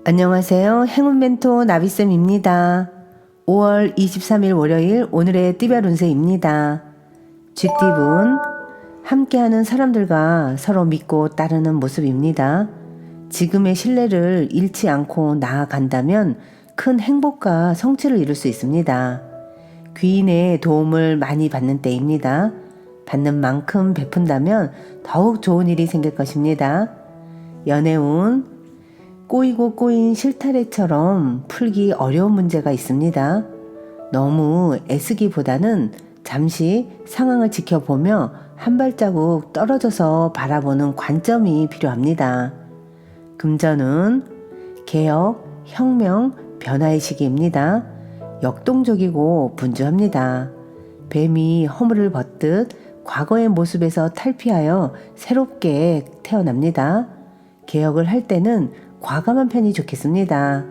안녕하세요. 행운 멘토 나비쌤입니다. 5월 23일 월요일 오늘의 띠별 운세입니다. 쥐띠분, 함께하는 사람들과 서로 믿고 따르는 모습입니다. 지금의 신뢰를 잃지 않고 나아간다면 큰 행복과 성취를 이룰 수 있습니다. 귀인의 도움을 많이 받는 때입니다. 받는 만큼 베푼다면 더욱 좋은 일이 생길 것입니다. 연애운, 꼬이고 꼬인 실타래처럼 풀기 어려운 문제가 있습니다. 너무 애쓰기보다는 잠시 상황을 지켜보며 한 발자국 떨어져서 바라보는 관점이 필요합니다. 금전은 개혁, 혁명, 변화의 시기입니다. 역동적이고 분주합니다. 뱀이 허물을 벗듯 과거의 모습에서 탈피하여 새롭게 태어납니다. 개혁을 할 때는 과감한 편이 좋겠습니다.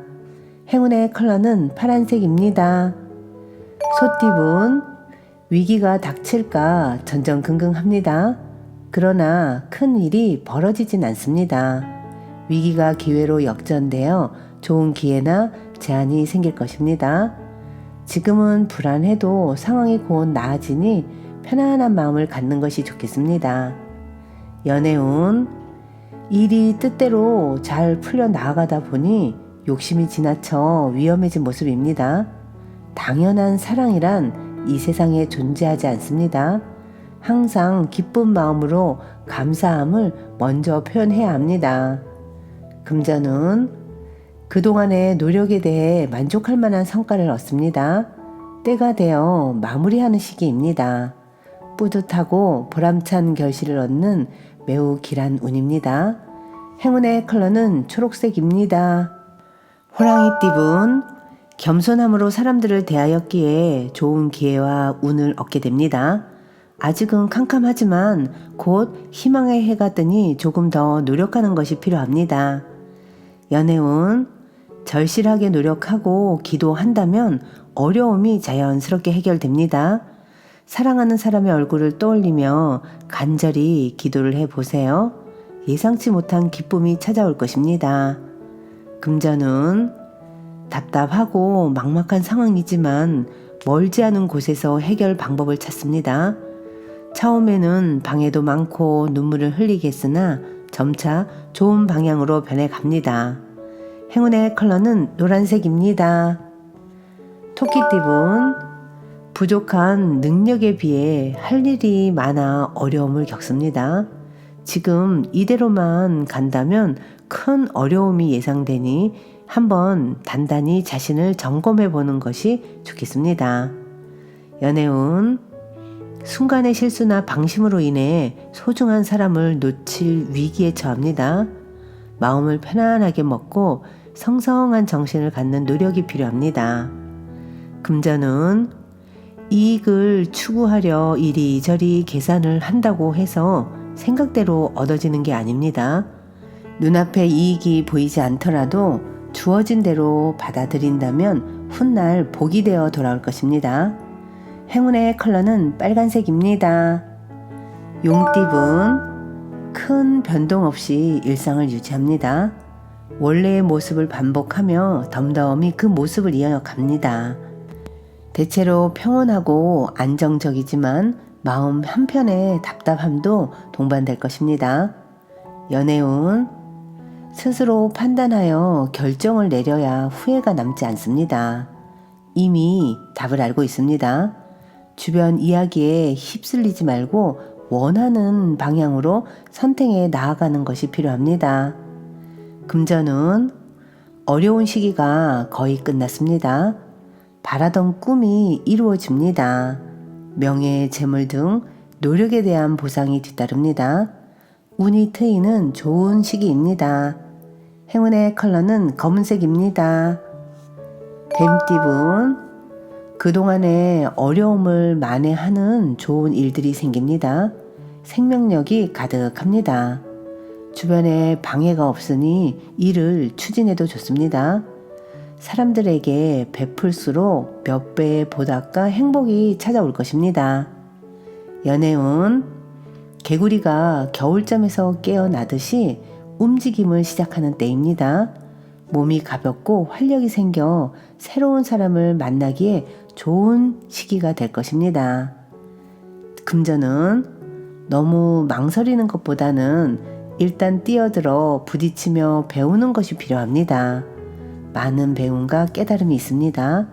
행운의 컬러는 파란색입니다. 소띠분, 위기가 닥칠까 전전긍긍합니다. 그러나 큰 일이 벌어지진 않습니다. 위기가 기회로 역전되어 좋은 기회나 제안이 생길 것입니다. 지금은 불안해도 상황이 곧 나아지니 편안한 마음을 갖는 것이 좋겠습니다. 연애운, 일이 뜻대로 잘 풀려 나아가다 보니 욕심이 지나쳐 위험해진 모습입니다. 당연한 사랑이란 이 세상에 존재하지 않습니다. 항상 기쁜 마음으로 감사함을 먼저 표현해야 합니다. 금전은 그동안의 노력에 대해 만족할 만한 성과를 얻습니다. 때가 되어 마무리하는 시기입니다. 뿌듯하고 보람찬 결실을 얻는 매우 길한 운입니다. 행운의 컬러는 초록색입니다. 호랑이띠분, 겸손함으로 사람들을 대하였기에 좋은 기회와 운을 얻게 됩니다. 아직은 캄캄하지만 곧 희망의 해가 뜨니 조금 더 노력하는 것이 필요합니다. 연애운, 절실하게 노력하고 기도한다면 어려움이 자연스럽게 해결됩니다. 사랑하는 사람의 얼굴을 떠올리며 간절히 기도를 해보세요. 예상치 못한 기쁨이 찾아올 것입니다. 금전은 답답하고 막막한 상황이지만 멀지 않은 곳에서 해결 방법을 찾습니다. 처음에는 방해도 많고 눈물을 흘리겠으나 점차 좋은 방향으로 변해갑니다. 행운의 컬러는 노란색입니다. 토끼띠분, 부족한 능력에 비해 할 일이 많아 어려움을 겪습니다. 지금 이대로만 간다면 큰 어려움이 예상되니 한번 단단히 자신을 점검해 보는 것이 좋겠습니다. 연애운, 순간의 실수나 방심으로 인해 소중한 사람을 놓칠 위기에 처합니다. 마음을 편안하게 먹고 성성한 정신을 갖는 노력이 필요합니다. 금전은 이익을 추구하려 이리저리 계산을 한다고 해서 생각대로 얻어지는 게 아닙니다. 눈앞에 이익이 보이지 않더라도 주어진 대로 받아들인다면 훗날 복이 되어 돌아올 것입니다. 행운의 컬러는 빨간색입니다. 용띠분, 큰 변동 없이 일상을 유지합니다. 원래의 모습을 반복하며 덤덤히 그 모습을 이어갑니다. 대체로 평온하고 안정적이지만 마음 한편의 답답함도 동반될 것입니다. 연애운, 스스로 판단하여 결정을 내려야 후회가 남지 않습니다. 이미 답을 알고 있습니다. 주변 이야기에 휩쓸리지 말고 원하는 방향으로 선택해 나아가는 것이 필요합니다. 금전은 어려운 시기가 거의 끝났습니다. 바라던 꿈이 이루어집니다. 명예, 재물 등 노력에 대한 보상이 뒤따릅니다. 운이 트이는 좋은 시기입니다. 행운의 컬러는 검은색입니다. 뱀띠분, 그동안의 어려움을 만회하는 좋은 일들이 생깁니다. 생명력이 가득합니다. 주변에 방해가 없으니 일을 추진해도 좋습니다. 사람들에게 베풀수록 몇 배의 보답과 행복이 찾아올 것입니다. 연애운, 개구리가 겨울잠에서 깨어나듯이 움직임을 시작하는 때입니다. 몸이 가볍고 활력이 생겨 새로운 사람을 만나기에 좋은 시기가 될 것입니다. 금전은 너무 망설이는 것보다는 일단 뛰어들어 부딪히며 배우는 것이 필요합니다. 많은 배움과 깨달음이 있습니다.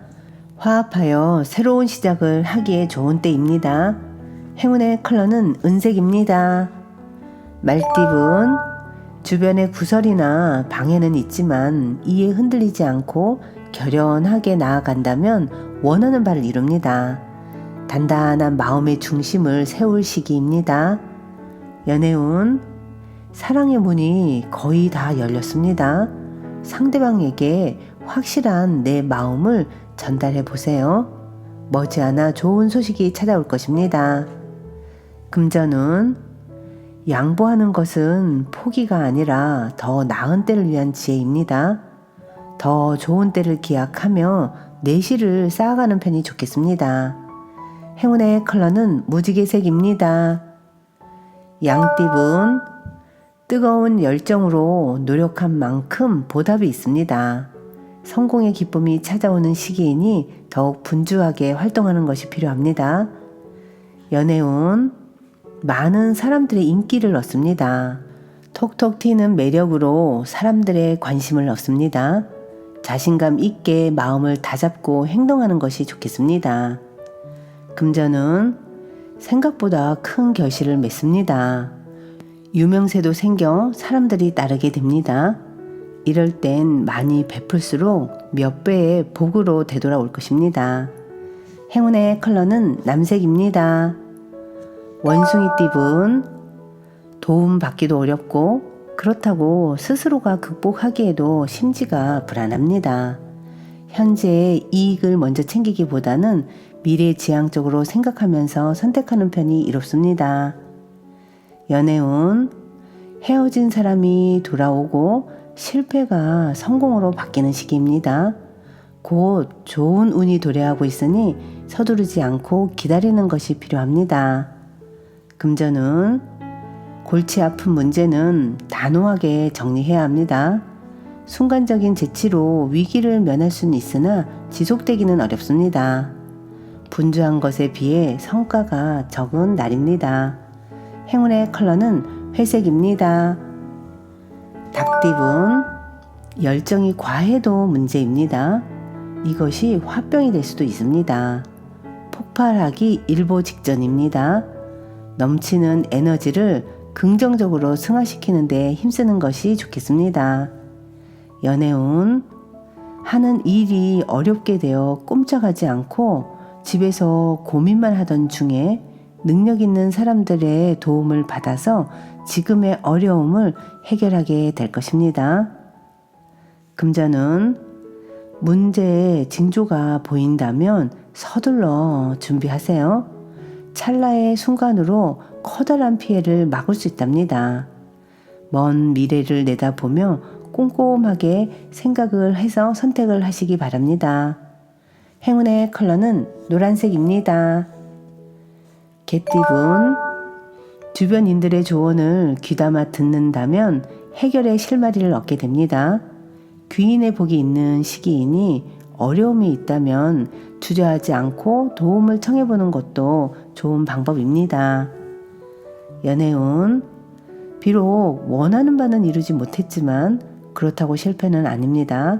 화합하여 새로운 시작을 하기에 좋은 때입니다. 행운의 컬러는 은색입니다. 말띠분, 주변에 구설이나 방해는 있지만 이에 흔들리지 않고 결연하게 나아간다면 원하는 바를 이룹니다. 단단한 마음의 중심을 세울 시기입니다. 연애운, 사랑의 문이 거의 다 열렸습니다. 상대방에게 확실한 내 마음을 전달해 보세요. 머지않아 좋은 소식이 찾아올 것입니다. 금전운, 양보하는 것은 포기가 아니라 더 나은 때를 위한 지혜입니다. 더 좋은 때를 기약하며 내실을 쌓아가는 편이 좋겠습니다. 행운의 컬러는 무지개색입니다. 양띠분, 뜨거운 열정으로 노력한 만큼 보답이 있습니다. 성공의 기쁨이 찾아오는 시기이니 더욱 분주하게 활동하는 것이 필요합니다. 연애운, 많은 사람들의 인기를 얻습니다. 톡톡 튀는 매력으로 사람들의 관심을 얻습니다. 자신감 있게 마음을 다잡고 행동하는 것이 좋겠습니다. 금전은 생각보다 큰 결실을 맺습니다. 유명세도 생겨 사람들이 따르게 됩니다. 이럴 땐 많이 베풀수록 몇 배의 복으로 되돌아올 것입니다. 행운의 컬러는 남색입니다. 원숭이띠분, 도움받기도 어렵고 그렇다고 스스로가 극복하기에도 심지가 불안합니다. 현재의 이익을 먼저 챙기기보다는 미래지향적으로 생각하면서 선택하는 편이 이롭습니다. 연애운, 헤어진 사람이 돌아오고 실패가 성공으로 바뀌는 시기입니다. 곧 좋은 운이 도래하고 있으니 서두르지 않고 기다리는 것이 필요합니다. 금전운, 골치 아픈 문제는 단호하게 정리해야 합니다. 순간적인 재치로 위기를 면할 수는 있으나 지속되기는 어렵습니다. 분주한 것에 비해 성과가 적은 날입니다. 행운의 컬러는 회색입니다. 닭띠분, 열정이 과해도 문제입니다. 이것이 화병이 될 수도 있습니다. 폭발하기 일보 직전입니다. 넘치는 에너지를 긍정적으로 승화시키는 데 힘쓰는 것이 좋겠습니다. 연애운, 하는 일이 어렵게 되어 꼼짝하지 않고 집에서 고민만 하던 중에 능력 있는 사람들의 도움을 받아서 지금의 어려움을 해결하게 될 것입니다. 금전은 문제의 징조가 보인다면 서둘러 준비하세요. 찰나의 순간으로 커다란 피해를 막을 수 있답니다. 먼 미래를 내다보며 꼼꼼하게 생각을 해서 선택을 하시기 바랍니다. 행운의 컬러는 노란색입니다. 개띠분, 주변인들의 조언을 귀담아 듣는다면 해결의 실마리를 얻게 됩니다. 귀인의 복이 있는 시기이니 어려움이 있다면 주저하지 않고 도움을 청해보는 것도 좋은 방법입니다. 연애운, 비록 원하는 바는 이루지 못했지만 그렇다고 실패는 아닙니다.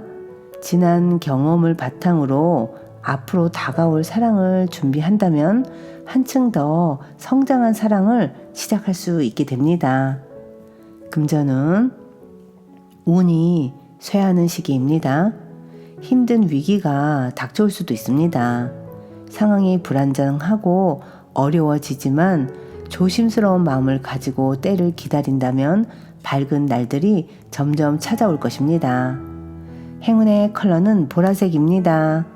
지난 경험을 바탕으로 앞으로 다가올 사랑을 준비한다면 한층 더 성장한 사랑을 시작할 수 있게 됩니다. 금전은 운이 쇠하는 시기입니다. 힘든 위기가 닥쳐올 수도 있습니다. 상황이 불안정하고 어려워지지만 조심스러운 마음을 가지고 때를 기다린다면 밝은 날들이 점점 찾아올 것입니다. 행운의 컬러는 보라색입니다.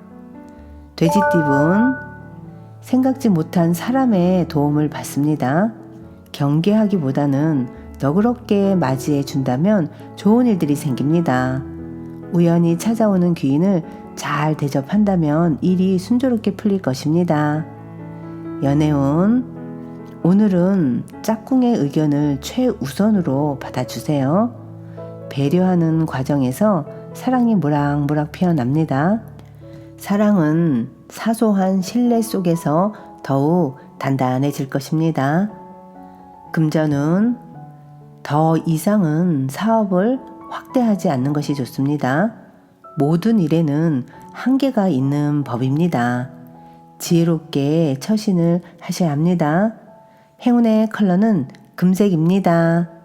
돼지띠분, 생각지 못한 사람의 도움을 받습니다. 경계하기보다는 너그럽게 맞이해 준다면 좋은 일들이 생깁니다. 우연히 찾아오는 귀인을 잘 대접한다면 일이 순조롭게 풀릴 것입니다. 연애운, 오늘은 짝꿍의 의견을 최우선으로 받아주세요. 배려하는 과정에서 사랑이 무락무락 피어납니다. 사랑은 사소한 신뢰 속에서 더욱 단단해질 것입니다. 금전운, 더 이상은 사업을 확대하지 않는 것이 좋습니다. 모든 일에는 한계가 있는 법입니다. 지혜롭게 처신을 하셔야 합니다. 행운의 컬러는 금색입니다.